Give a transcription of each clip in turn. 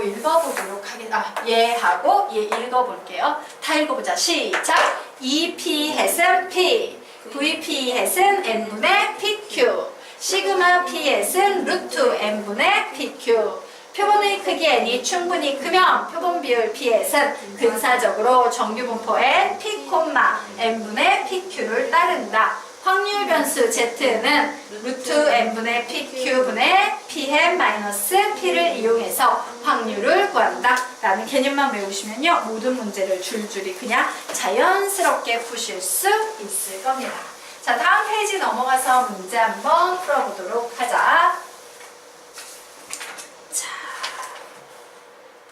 읽어보도록 하겠습니다. 얘하고 얘 읽어볼게요. 다 읽어보자. 시작! EP 햇은 P, VP 햇은 N분의 PQ, 시그마 PS는 루트 N분의 PQ. 표본의 크기 N이 충분히 크면 표본 비율 Ps은 근사적으로 정규 분포 N, P, N분의 PQ를 따른다. 확률 변수 Z는 루트 N분의 PQ분의 Pn-P를 이용해서 확률을 구한다 라는 개념만 외우시면요, 모든 문제를 줄줄이 그냥 자연스럽게 푸실 수 있을 겁니다. 자, 다음 페이지 넘어가서 문제 한번 풀어보도록 하자. 자,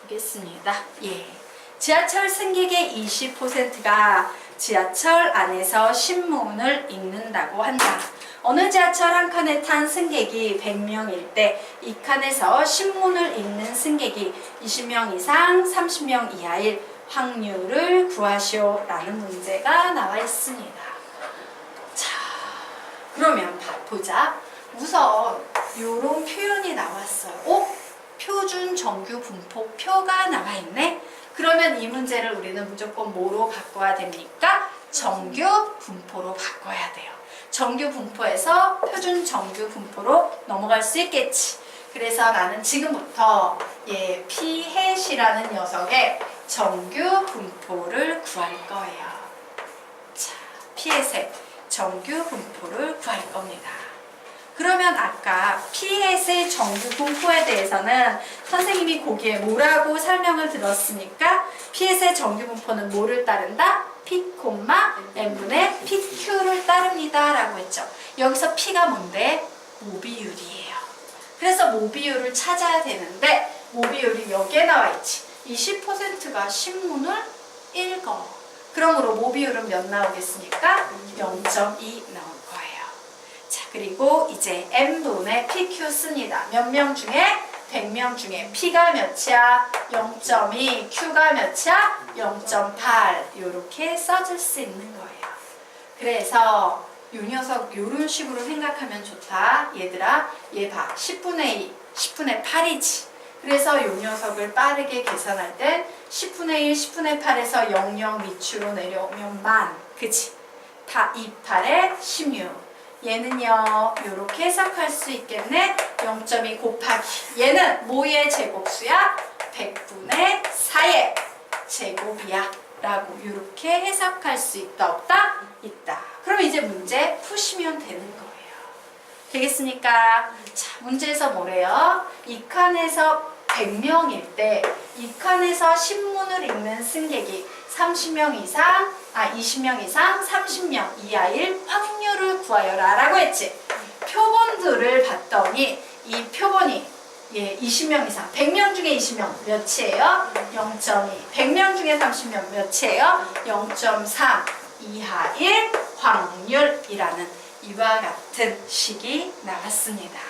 보겠습니다. 예. 지하철 승객의 20%가 지하철 안에서 신문을 읽는다고 한다. 어느 지하철 한 칸에 탄 승객이 100명일 때 이 칸에서 신문을 읽는 승객이 20명 이상 30명 이하일 확률을 구하시오 라는 문제가 나와 있습니다. 자, 그러면 보자. 우선 이런 표현이 나왔어요. 표준 정규 분포 표가 나와 있네. 그러면 이 문제를 우리는 무조건 뭐로 바꿔야 됩니까? 정규 분포로 바꿔야 돼요. 정규 분포에서 표준 정규 분포로 넘어갈 수 있겠지. 그래서 나는 지금부터 P햇이라는 녀석의 정규 분포를 구할 거예요. 자, P햇의 정규 분포를 구할 겁니다. 그러면 아까 P햇의 정규 분포에 대해서는 선생님이 거기에 뭐라고 설명을 들었습니까? P햇의 정규 분포는 뭐를 따른다? P, N분의 PQ를 따릅니다 라고 했죠. 여기서 P가 뭔데? 모비율이에요. 그래서 모비율을 찾아야 되는데 모비율이 여기에 나와 있지. 20%가 신문을 읽어. 그러므로 모비율은 몇 나오겠습니까? 0.2 나올 거예요. 자, 그리고 이제 N분의 PQ 씁니다. 몇 명 중에? 100명 중에 P가 몇이야? 0.2, Q가 몇이야? 0.8 이렇게 써줄 수 있는 거예요. 그래서 이 녀석 이런 식으로 생각하면 좋다. 얘들아, 얘 봐. 10분의 2, 10분의 8이지. 그래서 이 녀석을 빠르게 계산할 때 10분의 1, 10분의 8에서 00 밑으로 내려오면 만. 그치? 다 28에 16. 얘는요, 이렇게 해석할 수 있겠네. 0.2 곱하기. 얘는 뭐의 제곱수야? 100분의 4의 제곱이야. 라고 이렇게 해석할 수 있다, 없다? 있다. 그럼 이제 문제 푸시면 되는 거예요. 되겠습니까? 자, 문제에서 뭐래요? 이 칸에서 100명일 때 이 칸에서 신문을 읽는 승객이 30명 이상, 20명 이상, 30명 이하일 확률을 구하여라 라고 했지. 표본들을 봤더니 이 표본이 20명 이상, 100명 중에 20명 몇이에요? 0.2. 100명 중에 30명 몇이에요? 0.3 이하일 확률이라는 이와 같은 식이 나왔습니다.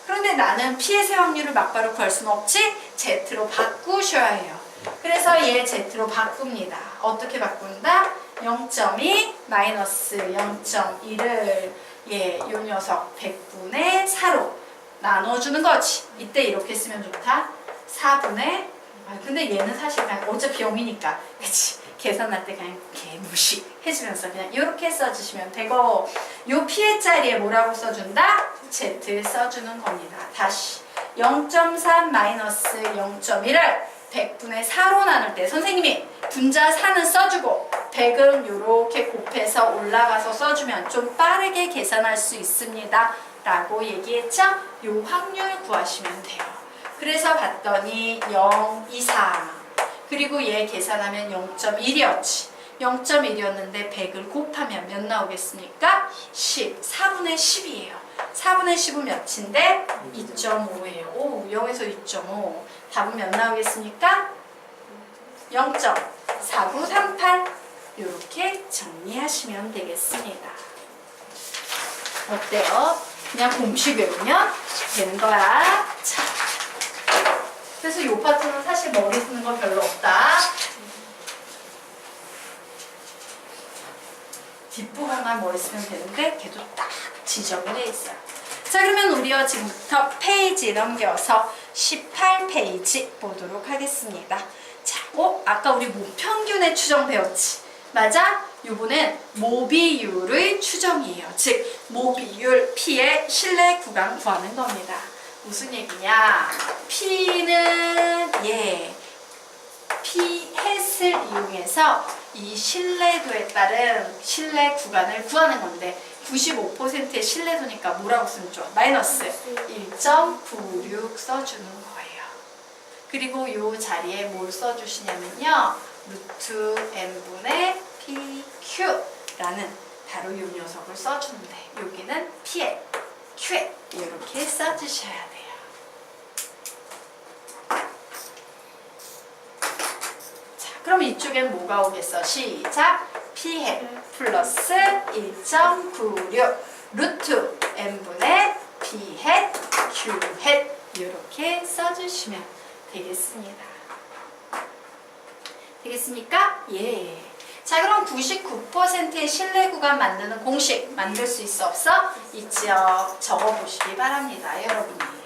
그런데 나는 P의 확률을 막바로 구할 수는 없지? Z로 바꾸셔야 해요. 그래서 얘 Z로 바꿉니다. 어떻게 바꾼다? 0.2 마이너스 0.2를 요 녀석 100분의 4로 나눠주는 거지. 이때 이렇게 쓰면 좋다. 4분의 근데 얘는 사실 그냥 어차피 0이니까 그치? 계산할 때 그냥 개무시 해주면서 그냥 이렇게 써주시면 되고, 요 P의 자리에 뭐라고 써준다? Z 써주는 겁니다. 다시 0.3 마이너스 0.1을 100분의 4로 나눌 때 선생님이 분자 4는 써주고 100은 이렇게 곱해서 올라가서 써주면 좀 빠르게 계산할 수 있습니다 라고 얘기했죠? 요 확률 구하시면 돼요. 그래서 봤더니 0 이상, 그리고 얘 계산하면 0.1이었지. 0.1이었는데 100을 곱하면 몇 나오겠습니까? 10. 4분의 10이에요. 4분의 10은 몇인데? 2.5예요. 오, 0에서 2.5. 답은 몇 나오겠습니까? 0.4938. 이렇게 정리하시면 되겠습니다. 어때요? 그냥 공식 외우면 되는 거야. 자, 그래서 이 파트는 사실 머리 쓰는 거 별로 없다. 뒷부분만 머리 쓰면 되는데 걔도 딱 지정이 돼 있어요. 자, 그러면 우리요 지금부터 페이지 넘겨서 18페이지 보도록 하겠습니다. 자, 아까 우리 모평균의 추정 배웠지? 맞아? 요번엔 모비율의 추정이에요. 즉, 모비율 P의 실내 구간 구하는 겁니다. 무슨 얘기냐? P는 P햇을 이용해서 이 신뢰도에 따른 신뢰 구간을 구하는 건데 95%의 신뢰도니까 뭐라고 쓰면 좋아? 마이너스 1.96 써주는 거예요. 그리고 이 자리에 뭘 써주시냐면요. 루트 n분의 pq라는 바로 이 녀석을 써주는데 여기는 p에 q에 이렇게 써주셔야 돼요. 자, 그럼 이쪽엔 뭐가 오겠어? 시작! p햇 플러스 1.96 루트 n분의 p햇 q햇 이렇게 써주시면 되겠습니다. 되겠습니까? 예. 자, 그럼 99%의 신뢰 구간 만드는 공식 만들 수 있어 없어? 있지요. 적어보시기 바랍니다, 여러분이.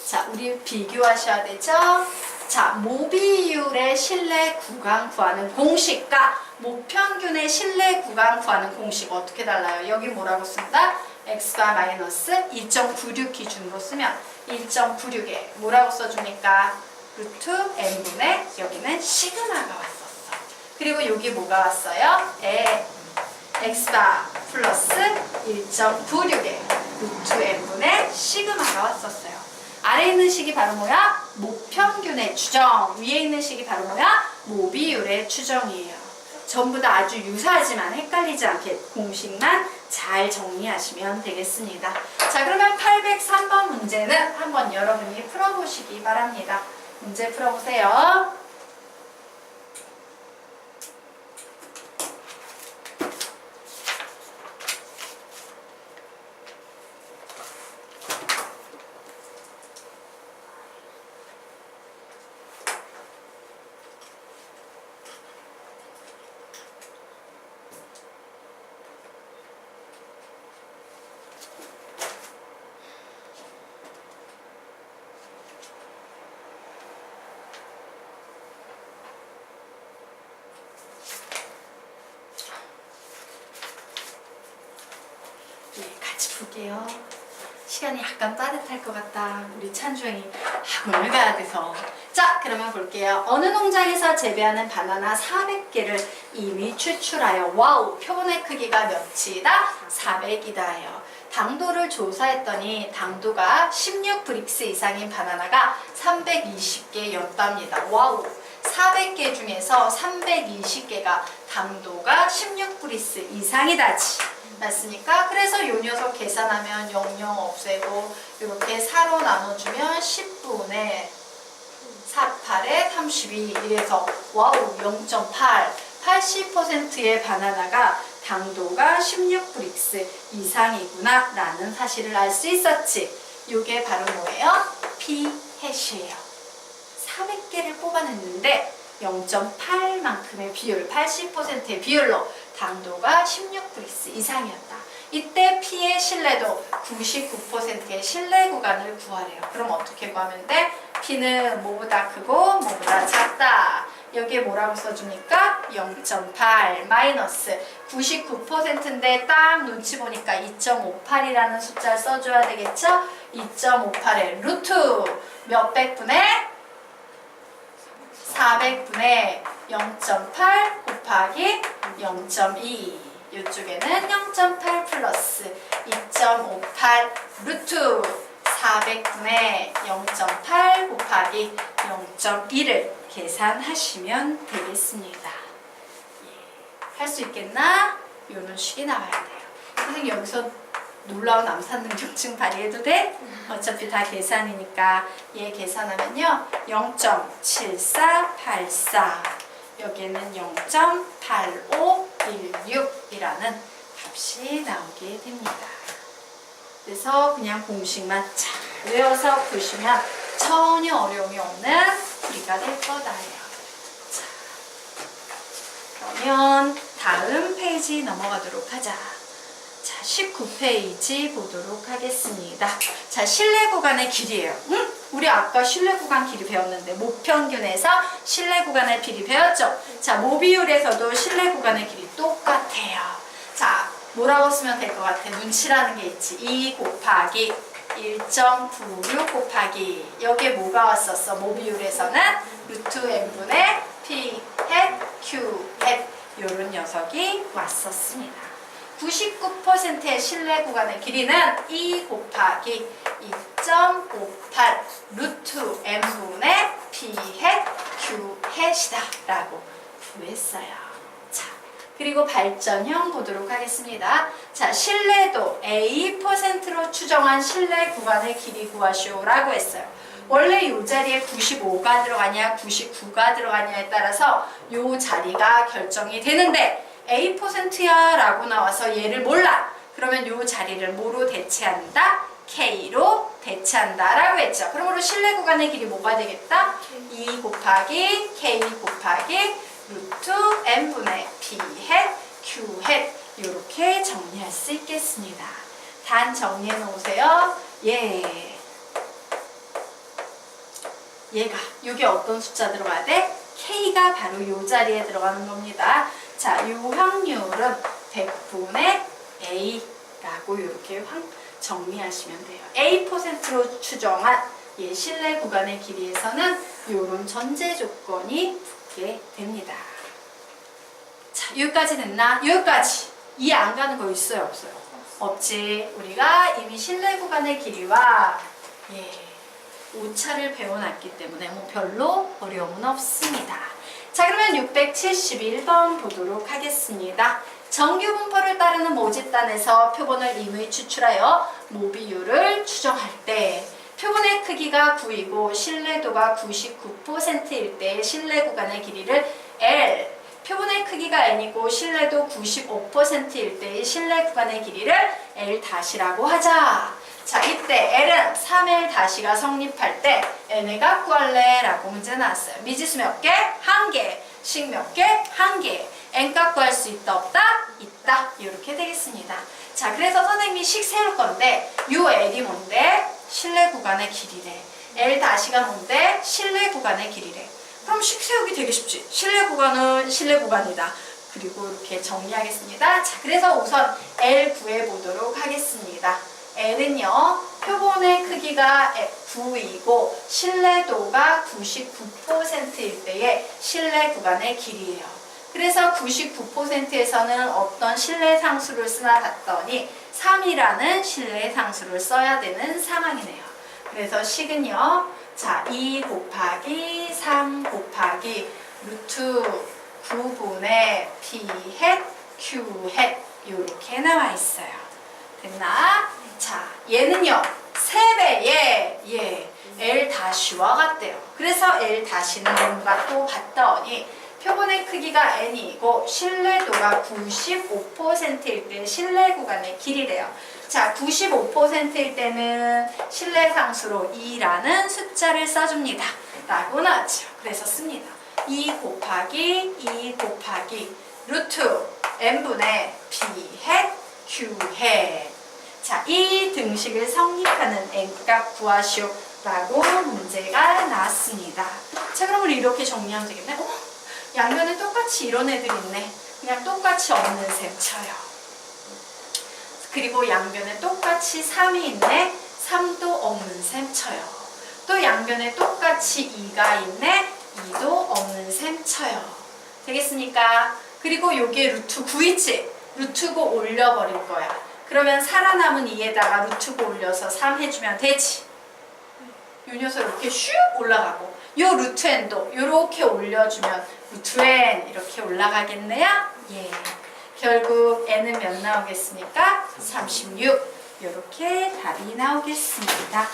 자, 우리 비교하셔야 되죠? 자, 모비율의 신뢰 구간 구하는 공식과 모평균의 신뢰 구간 구하는 공식 어떻게 달라요? 여기 뭐라고 쓴다? x가 마이너스 2.96 기준으로 쓰면 1.96에 뭐라고 써줍니까? 루트 n분의 여기는 시그마가 왔었어. 그리고 여기 뭐가 왔어요? x바 플러스 1.96에 루트 n분의 시그마가 왔었어요. 아래에 있는 식이 바로 뭐야? 모평균의 추정. 위에 있는 식이 바로 뭐야? 모비율의 추정이에요. 전부 다 아주 유사하지만 헷갈리지 않게 공식만 잘 정리하시면 되겠습니다. 자, 그러면 803번 문제는 한번 여러분이 풀어보시기 바랍니다. 문제 풀어보세요. 같이 볼게요. 시간이 약간 빠듯할 것 같다. 우리 찬주행이 학원을 가야 돼서. 자, 그러면 볼게요. 어느 농장에서 재배하는 바나나 400개를 이미 추출하여 와우, 표본의 크기가 몇이다? 400이다예요. 당도를 조사했더니 당도가 16브릭스 이상인 바나나가 320개였답니다. 와우. 400개 중에서 320개가 당도가 16브릭스 이상이다지. 맞습니까? 그래서 이 녀석 계산하면 00 없애고 이렇게 4로 나눠주면 10분의 48에 32 이래서 와우 0.8 80%의 바나나가 당도가 16브릭스 이상이구나 라는 사실을 알 수 있었지. 이게 바로 뭐예요? p햇이에요. 400개를 뽑아냈는데 0.8만큼의 비율, 80%의 비율로 당도가 16브릭스 이상이었다. 이때 P의 신뢰도 99%의 신뢰 구간을 구하래요. 그럼 어떻게 구하면 돼? P는 뭐보다 크고 뭐보다 작다. 여기에 뭐라고 써줍니까? 0.8 마이너스 99%인데 딱 눈치 보니까 2.58이라는 숫자를 써줘야 되겠죠? 2.58의 루트 몇백 분의 400분의 0.8 곱하기 0.2 이쪽에는 0.8 플러스 2.58 루트 400분의 0.8 곱하기 0.2를 계산하시면 되겠습니다. 할 수 있겠나? 이런 식이 나와야 돼요. 선생님 여기서 놀라운 암산 능력증 발휘해도 돼? 어차피 다 계산이니까 얘 계산하면요 0.7484 여기에는 0.8516이라는 값이 나오게 됩니다. 그래서 그냥 공식만 잘 외워서 푸시면 전혀 어려움이 없는 풀이가 될 거다요. 자, 그러면 다음 페이지 넘어가도록 하자. 자, 19페이지 보도록 하겠습니다. 자, 실내 구간의 길이에요. 우리 아까 실내 구간 길이 배웠는데 모평균에서 실내 구간의 길이 배웠죠? 자, 모비율에서도 실내 구간의 길이 똑같아요. 자, 뭐라고 쓰면 될 것 같아? 눈치라는 게 있지. 2 곱하기 1.96 곱하기 여기에 뭐가 왔었어? 모비율에서는 루트 n분의 p hat q hat 요런 녀석이 왔었습니다. 99%의 실내 구간의 길이는 2 곱하기 2.58 루트 n분의 p hat q hat이다 라고 구했어요. 자, 그리고 발전형 보도록 하겠습니다. 자, 실내도 A%로 추정한 실내 구간의 길이 구하시오 라고 했어요. 원래 이 자리에 95가 들어가냐 99가 들어가냐에 따라서 이 자리가 결정이 되는데 A%야 라고 나와서 얘를 몰라. 그러면 이 자리를 뭐로 대체한다? K로 대체한다 라고 했죠. 그러므로 실내 구간의 길이 뭐가 되겠다? 2 곱하기 K 곱하기 루트 n분의 p hat q hat 이렇게 정리할 수 있겠습니다. 단 정리해 놓으세요. 예. 얘가 여기 어떤 숫자 들어가야 돼? K가 바로 이 자리에 들어가는 겁니다. 자, 이 확률은 100분의 A라고 이렇게 정리하시면 돼요. A%로 추정한 실내 구간의 길이에서는 이런 전제 조건이 붙게 됩니다. 자, 여기까지 됐나? 여기까지. 이해 안 가는 거 있어요? 없어요? 없지. 우리가 이미 실내 구간의 길이와 오차를 배워놨기 때문에 뭐 별로 어려움은 없습니다. 자, 그러면 671번 보도록 하겠습니다. 정규 분포를 따르는 모집단에서 표본을 임의 추출하여 모비율을 추정할 때 표본의 크기가 9이고 신뢰도가 99%일 때 실내 구간의 길이를 L, 표본의 크기가 N이고 신뢰도 95%일 때의 실내 구간의 길이를 L-라고 하자. 자, 이때 L은 3L-가 성립할 때 N을 구할래? 라고 문제 나왔어요. 미지수 몇 개? 1개. 식 몇 개? 1개. N값 구할 수 있다? 없다? 있다. 이렇게 되겠습니다. 자, 그래서 선생님이 식 세울 건데 요 L이 뭔데? 실내 구간의 길이래. L-가 뭔데? 실내 구간의 길이래. 그럼 식 세우기 되게 쉽지. 실내 구간은 실내 구간이다. 그리고 이렇게 정리하겠습니다. 자, 그래서 우선 L 구해보도록 하겠습니다. L은요, 표본의 크기가 9이고 신뢰도가 99%일 때의 실내 구간의 길이에요. 그래서 99%에서는 어떤 실내 상수를 쓰나 봤더니 3이라는 실내 상수를 써야 되는 상황이네요. 그래서 식은요, 자, 2 곱하기 3 곱하기 루트 9분의 p hat q hat 이렇게 나와 있어요. 됐나? 자, 얘는요, 3배에 L-와 같대요. 그래서 L-는 뭔가 또 봤더니 표본의 크기가 N이고 신뢰도가 95%일 때 실내 구간의 길이래요. 자, 95%일 때는 실내 상수로 2라는 숫자를 써줍니다. 라고 나왔죠. 그래서 씁니다. 2 곱하기 루트 n분의 p hat q hat. 자, 이 등식을 성립하는 n값 구하시오 라고 문제가 나왔습니다. 자, 그럼 우리 이렇게 정리하면 되겠네. 양면에 똑같이 이런 애들이 있네. 그냥 똑같이 없는 셈 쳐요. 그리고 양변에 똑같이 3이 있네. 3도 없는 셈 쳐요. 또 양변에 똑같이 2가 있네. 2도 없는 셈 쳐요. 되겠습니까? 그리고 여기에 루트 9 있지? 루트 9 올려버릴 거야. 그러면 살아남은 2에다가 루트 9 올려서 3 해주면 되지. 요 녀석 이렇게 슉 올라가고 요 루트 n도 이렇게 올려주면 루트 n 이렇게 올라가겠네요? 예. 결국 n은 몇 나오겠습니까? 36. 이렇게 답이 나오겠습니다.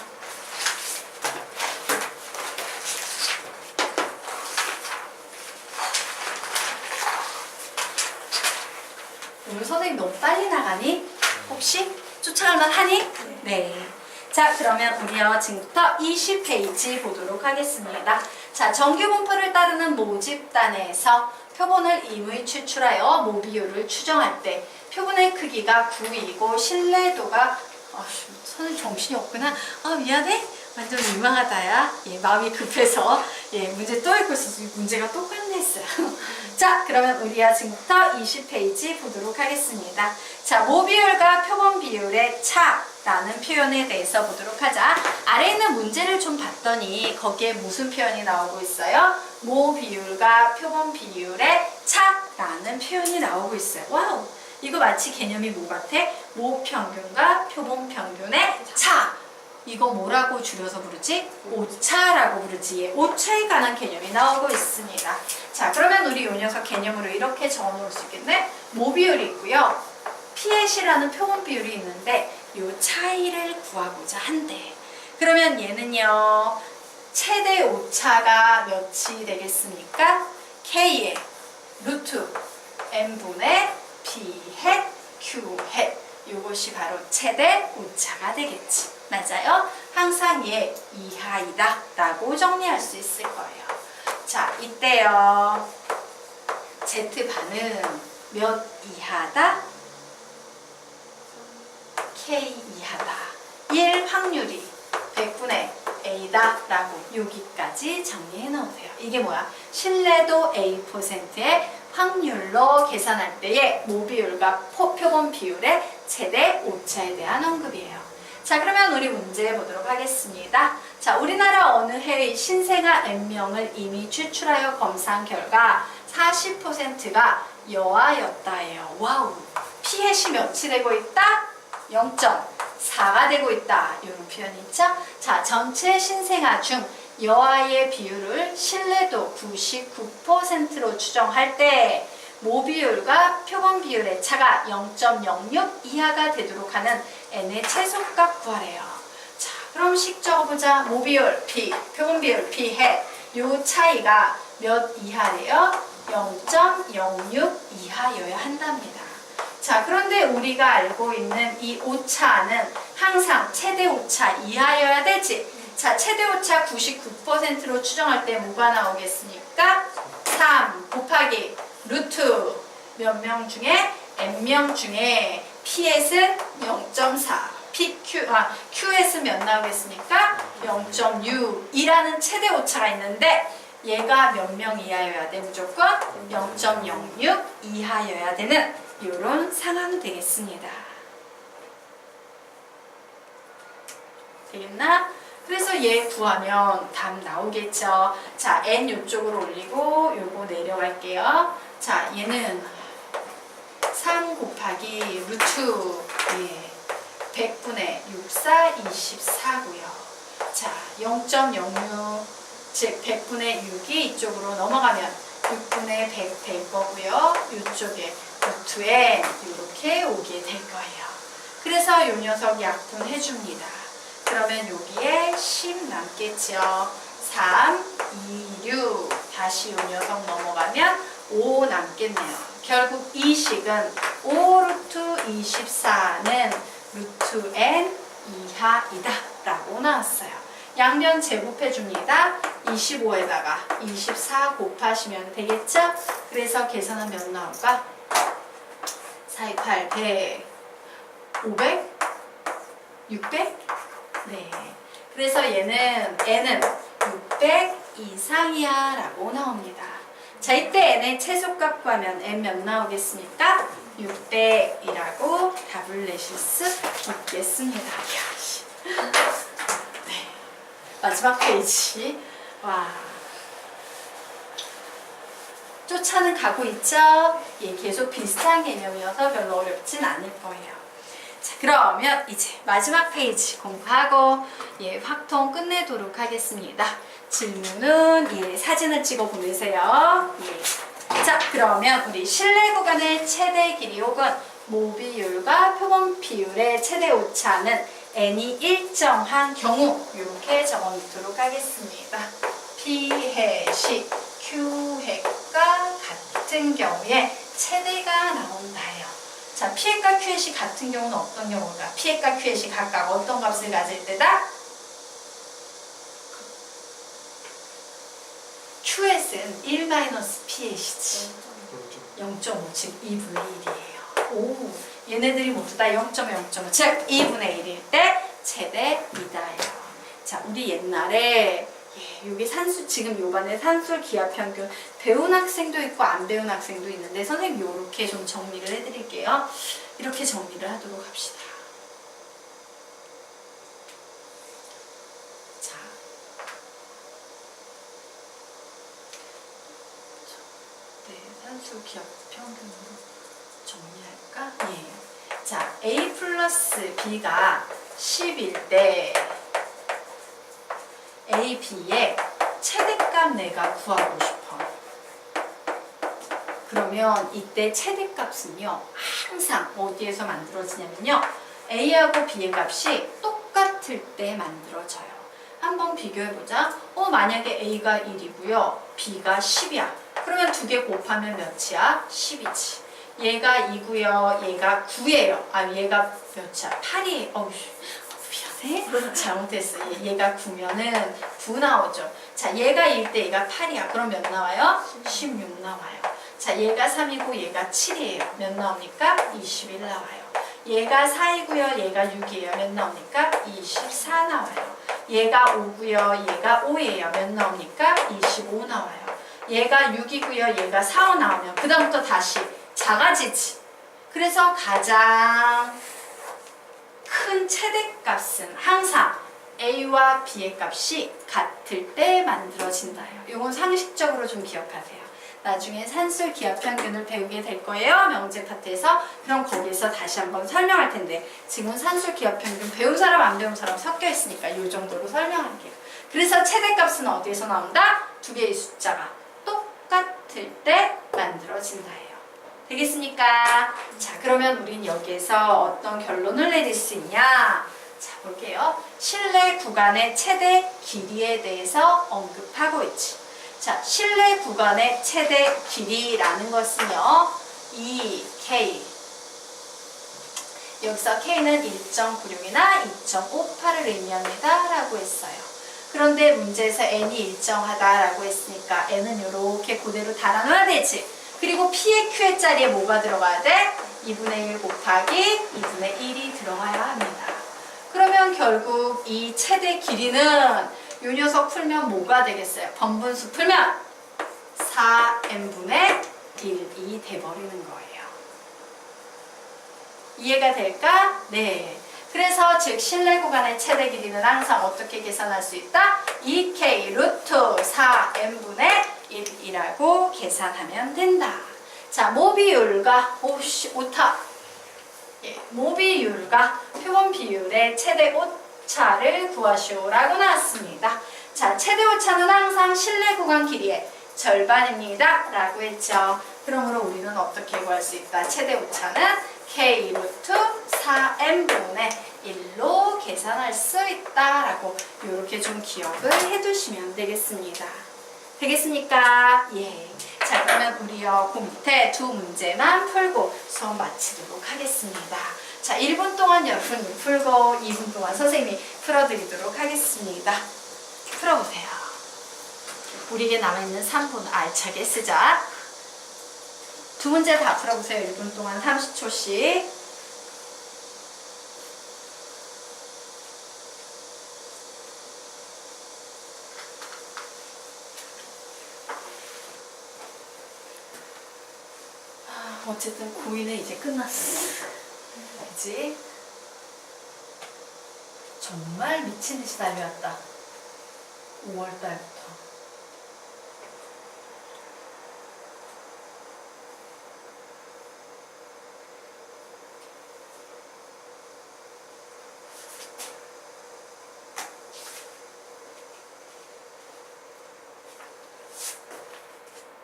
오늘 선생님 너무 빨리 나가니? 혹시? 쫓아갈만 하니? 네. 자, 그러면 우리요 지금부터 20페이지 보도록 하겠습니다. 자, 정규 분포를 따르는 모집단에서 표본을 임의 추출하여 모비율을 추정할 때 표본의 크기가 9이고 신뢰도가 선생님 정신이 없구나. 미안해. 완전 민망하다야. 예, 마음이 급해서 문제 또 읽고 있어서 문제가 또 끝냈어요. 자, 그러면 우리야 지금부터 20페이지 보도록 하겠습니다. 자, 모비율과 표본 비율의 차라는 표현에 대해서 보도록 하자. 아래에 있는 문제를 좀 봤더니 거기에 무슨 표현이 나오고 있어요? 모비율과 표본 비율의 차라는 표현이 나오고 있어요. 와우! 이거 마치 개념이 뭐 같아? 모평균과 표본평균의 차! 이거 뭐라고 줄여서 부르지? 오차라고 부르지. 오차에 관한 개념이 나오고 있습니다. 자, 그러면 우리 이 녀석 개념으로 이렇게 적어놓을 수 있겠네? 모비율이 있고요. 피엣이라는 표본 비율이 있는데 이 차이를 구하고자 한대. 그러면 얘는요. 최대 오차가 몇이 되겠습니까? K의 루트 N분의 B 햇 Q 햇. 이것이 바로 최대 오차가 되겠지. 맞아요? 항상 얘 이하이다 라고 정리할 수 있을 거예요. 자, 이때요. Z반은 몇 이하다? K 이하다. 1 확률이 100분의 A다 라고 여기까지 정리해 놓으세요. 이게 뭐야? 신뢰도 A%의 확률로 계산할 때의 모비율과 표본 비율의 최대 오차에 대한 언급이에요. 자, 그러면 우리 문제 보도록 하겠습니다. 자, 우리나라 어느 해의 신생아 N명을 이미 추출하여 검사한 결과 40%가 여아였다예요. 와우! 피햇이 몇이 되고 있다? 0.4가 되고 있다. 이런 표현이 있죠? 자, 전체 신생아 중 여아의 비율을 신뢰도 99%로 추정할 때 모비율과 표본 비율의 차가 0.06 이하가 되도록 하는 n의 최소값 구하래요. 자, 그럼 식 적어보자. 모비율 P, 표본 비율 P 해. 요 차이가 몇 이하래요? 0.06 이하여야 한답니다. 자, 그런데 우리가 알고 있는 이 오차는 항상 최대 오차 이하여야 되지. 자, 최대 오차 99%로 추정할 때 뭐가 나오겠습니까? 3 곱하기 루트 몇 명 중에 n명 중에 ps은 0.4 qs은 몇 나오겠습니까? 0.6이라는 최대 오차가 있는데 얘가 몇 명 이하여야 돼? 무조건 0.06 이하여야 되는 이런 상황 되겠습니다. 되겠나? 그래서 얘 구하면 답 나오겠죠. 자, n 이쪽으로 올리고 요거 내려갈게요. 자, 얘는 3 곱하기 루트 100분의 64, 24고요. 자, 0.06, 즉 100분의 6이 이쪽으로 넘어가면 6분의 100 될 거고요. 이쪽에 루트 n 이렇게 오게 될 거예요. 그래서 요 녀석 약분해 줍니다. 그러면 여기에 10 남겠죠. 3, 2, 6 다시 요 녀석 넘어가면 5 남겠네요. 결국 이 식은 5 루트 24는 루트 n 이하이다 라고 나왔어요. 양변 제곱해 줍니다. 25에다가 24 곱하시면 되겠죠? 그래서 계산은 몇 나올까? 4, 8, 100, 500, 600? 네. 그래서 얘는 n은 600 이상이야 라고 나옵니다. 자, 이때 n의 최소값 구하면 n 몇 나오겠습니까? 600이라고 답을 내실 수 있겠습니다. 네. 마지막 페이지. 와. 쫓아는 가고 있죠? 예, 계속 비슷한 개념이어서 별로 어렵진 않을 거예요. 자, 그러면 이제 마지막 페이지 공부하고 확통 끝내도록 하겠습니다. 질문은 사진을 찍어 보내세요. 자, 그러면 우리 실내 구간의 최대 길이 혹은 모비율과 표본 비율의 최대 오차는 n이 일정한 경우 이렇게 적어 놓도록 하겠습니다. P햇이 Q햇과 같은 경우에 최대가 나온다요. 자, P과 Q의 같은 경우는 어떤 경우일까? P과 Q의 각각 어떤 값을 가질 때다? QS는 1-P의 시지. 0.5, 즉 2분의 1이에요. 오, 얘네들이 모두 다 0.0.5, 즉 2분의 1일 때 최대 2다예요. 자, 우리 옛날에 여기 산수, 지금 요반에 산술 기하 평균 배운 학생도 있고 안 배운 학생도 있는데 선생님 요렇게 좀 정리를 해드릴게요. 이렇게 정리를 하도록 합시다. 자, 네, 산술 기하 평균으로 정리할까? 예. 자, A 플러스 B가 10일 때 A, B의 최대값 내가 구하고 싶어. 그러면 이때 최대값은요, 항상 어디에서 만들어지냐면요, A하고 B의 값이 똑같을 때 만들어져요. 한번 비교해보자. 만약에 A가 1이고요, B가 10이야. 그러면 두 개 곱하면 몇이야? 10이지. 얘가 2고요, 얘가 9예요. 얘가 몇이야? 8이, 미안해. 잘못했어. 얘가 9면은 9 나오죠. 자, 얘가 1 때 얘가 8이야. 그럼 몇 나와요? 16 나와요. 자, 얘가 3이고 얘가 7이에요. 몇 나옵니까? 21 나와요. 얘가 4이고요, 얘가 6이에요. 몇 나옵니까? 24 나와요. 얘가 5고요, 얘가 5예요. 몇 나옵니까? 25 나와요. 얘가 6이고요, 얘가 4, 5 나오면 그 다음부터 다시 작아지지. 그래서 가장 큰 최대값은 항상 A와 B의 값이 같을 때 만들어진다요. 이건 상식적으로 좀 기억하세요. 나중에 산술 기하 평균을 배우게 될 거예요. 명제 파트에서. 그럼 거기서 다시 한번 설명할 텐데 지금 산술 기하 평균 배운 사람 안 배운 사람 섞여 있으니까 이 정도로 설명할게요. 그래서 최대값은 어디에서 나온다? 두 개의 숫자가 똑같을 때 만들어진다예요. 되겠습니까? 자, 그러면 우린 여기에서 어떤 결론을 내릴 수 있냐? 자, 볼게요. 실내 구간의 최대 길이에 대해서 언급하고 있지. 자, 실내 구간의 최대 길이라는 것은요, 2K. 여기서 K는 1.96이나 2.58을 의미합니다. 라고 했어요. 그런데 문제에서 N이 일정하다라고 했으니까 N은 이렇게 그대로 달아놔야 되지. 그리고 P의 Q의 자리에 뭐가 들어가야 돼? 2분의 1 곱하기 2분의 1이 들어가야 합니다. 그러면 결국 이 최대 길이는 이 녀석 풀면 뭐가 되겠어요? 번분수 풀면 4n분의 1이 돼버리는 거예요. 이해가 될까? 네. 그래서 즉 실내 구간의 최대 길이는 항상 어떻게 계산할 수 있다? 2k 루트 4n분의 1이라고 계산하면 된다. 자, 모비율과 오타. 모비율과 표본 비율의 최대 오차를 구하시오라고 나왔습니다. 자, 최대 오차는 항상 실내 구간 길이의 절반입니다. 라고 했죠. 그러므로 우리는 어떻게 구할 수 있다? 최대 오차는 K 루트 4n분의 1로 계산할 수 있다라고 이렇게 좀 기억을 해두시면 되겠습니다. 되겠습니까? 예. 자, 그러면 우리요 그 밑에 두 문제만 풀고 수업 마치도록 하겠습니다. 자, 1분 동안 여러분이 풀고 2분 동안 선생님이 풀어드리도록 하겠습니다. 풀어보세요. 우리에게 남아있는 3분 알차게 쓰자. 두 문제 다 풀어보세요. 1분 동안 30초씩. 어쨌든 고1은 이제 끝났어. 그치? 정말 미친 듯이 달려왔다. 5월달부터.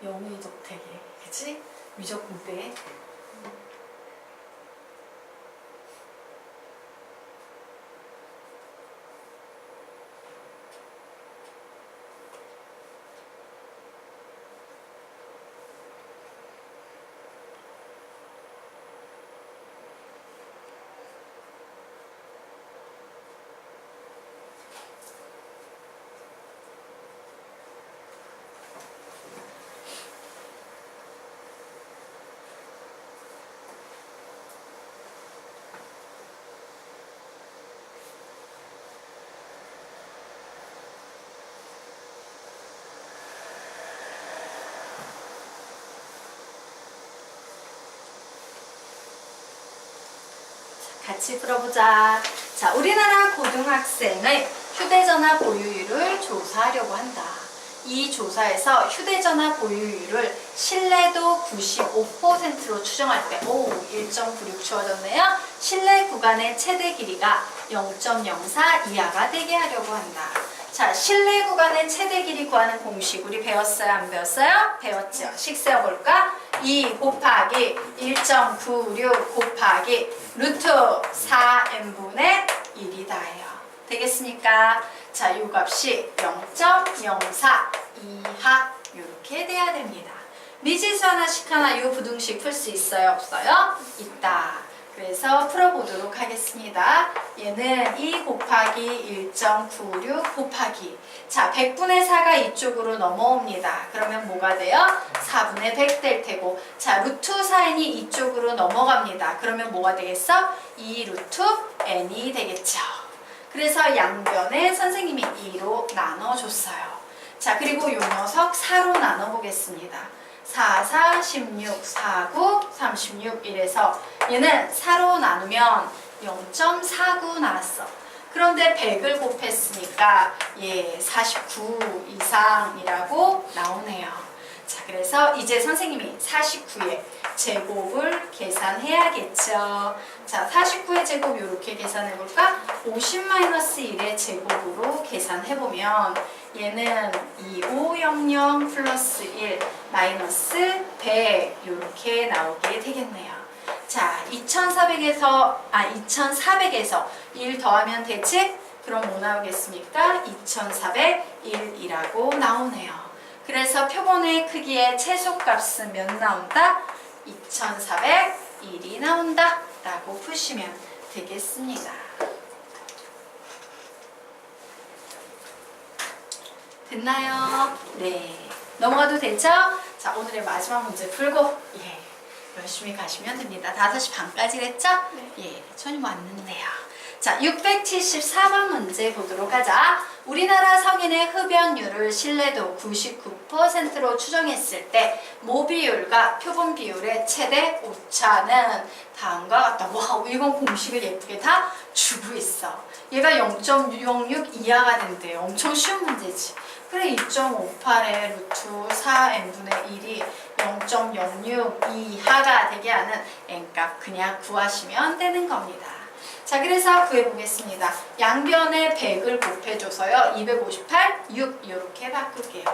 영어 이적 되게, 그치? 위적 공대. 같이 풀어보자. 자, 우리나라 고등학생의 휴대전화 보유율을 조사하려고 한다. 이 조사에서 휴대전화 보유율을 신뢰도 95%로 추정할 때, 1.96 주어졌네요. 신뢰 구간의 최대 길이가 0.04 이하가 되게 하려고 한다. 자, 신뢰 구간의 최대 길이 구하는 공식 우리 배웠어요? 안 배웠어요? 배웠죠. 식 세어볼까? 2 곱하기 1.96 곱하기 루트 4n분의 1이다 해요. 되겠습니까? 자, 이 값이 0.04 이하 이렇게 돼야 됩니다. 미지수 하나씩 하나 이 부등식 풀 수 있어요? 없어요? 있다. 그래서 풀어보도록 하겠습니다. 얘는 2 곱하기 1.96 곱하기, 자, 100분의 4가 이쪽으로 넘어옵니다. 그러면 뭐가 돼요? 4분의 100 될 테고, 자, 루트 4n이 이쪽으로 넘어갑니다. 그러면 뭐가 되겠어? 2 루트 n이 되겠죠. 그래서 양변에 선생님이 2로 나눠줬어요. 자, 그리고 요 녀석 4로 나눠보겠습니다. 4, 4, 16, 4, 9, 36 이래서 얘는 4로 나누면 0.49 나왔어. 그런데 100을 곱했으니까 49 이상이라고 나오네요. 자, 그래서 이제 선생님이 49의 제곱을 계산해야겠죠. 자, 49의 제곱 이렇게 계산해볼까? 50-1의 제곱으로 계산해보면 얘는 2500 플러스 1 마이너스 100 이렇게 나오게 되겠네요. 자, 2400에서 1 더하면 되지? 그럼 뭐 나오겠습니까? 2401이라고 나오네요. 그래서 표본의 크기의 최소값은 몇 나온다? 2401이 나온다 라고 푸시면 되겠습니다. 됐나요? 네. 넘어가도 되죠? 자, 오늘의 마지막 문제 풀고 열심히 가시면 됩니다. 5시 반까지 됐죠? 네. 천이 왔는데요. 자, 674번 문제 보도록 하자. 우리나라 성인의 흡연율을 신뢰도 99%로 추정했을 때 모비율과 표본 비율의 최대 오차는 다음과 같다. 와우, 이건 공식을 예쁘게 다 주고 있어. 얘가 0.06 이하가 된대요. 엄청 쉬운 문제지. 그래, 2.58의 루트 4n분의 1이 0.06 이하가 되게 하는 n값 그냥 구하시면 되는 겁니다. 자, 그래서 구해보겠습니다. 양변에 100을 곱해줘서요. 258, 6 이렇게 바꿀게요.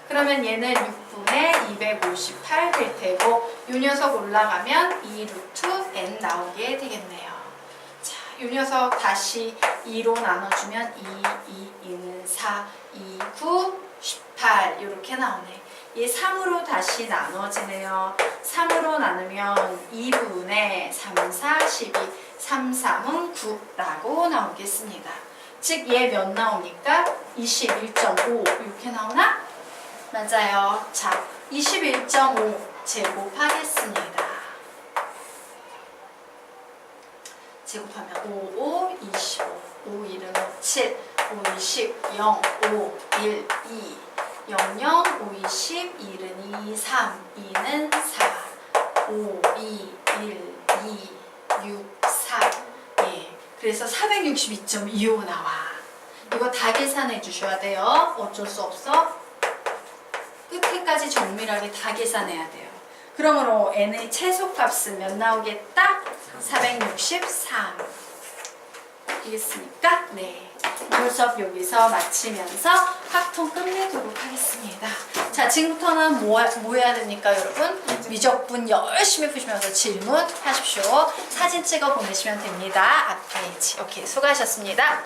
그러면 얘는 6분의 258 될 테고 이 녀석 올라가면 2 루트 n 나오게 되겠네요. 자, 이 녀석 다시 2로 나눠주면 2, 2는 4, 2, 9, 18 이렇게 나오네. 얘 3으로 다시 나눠지네요. 3으로 나누면 2분의 3, 4, 12, 3, 3은 9라고 나오겠습니다. 즉, 얘 몇 나옵니까? 21.5 이렇게 나오나? 맞아요. 자, 21.5 제곱하겠습니다. 제곱하면 5, 5, 25, 5, 1은 5, 7, 5, 20, 0, 5, 1, 2, 0, 0, 5, 20, 1은 2, 3, 2는 4, 5, 2, 1, 2, 6, 4. 예. 그래서 462.25 나와. 이거 다 계산해 주셔야 돼요. 어쩔 수 없어. 끝에까지 정밀하게 다 계산해야 돼요. 그러므로 n의 최소값은 몇 나오겠다? 463. 알겠습니까? 네. 오늘 수업 여기서 마치면서 확통 끝내도록 하겠습니다. 자, 지금부터는 뭐 해야 됩니까, 여러분? 미적분 열심히 푸시면서 질문하십시오. 사진 찍어 보내시면 됩니다. 앞페이지. 오케이, 수고하셨습니다.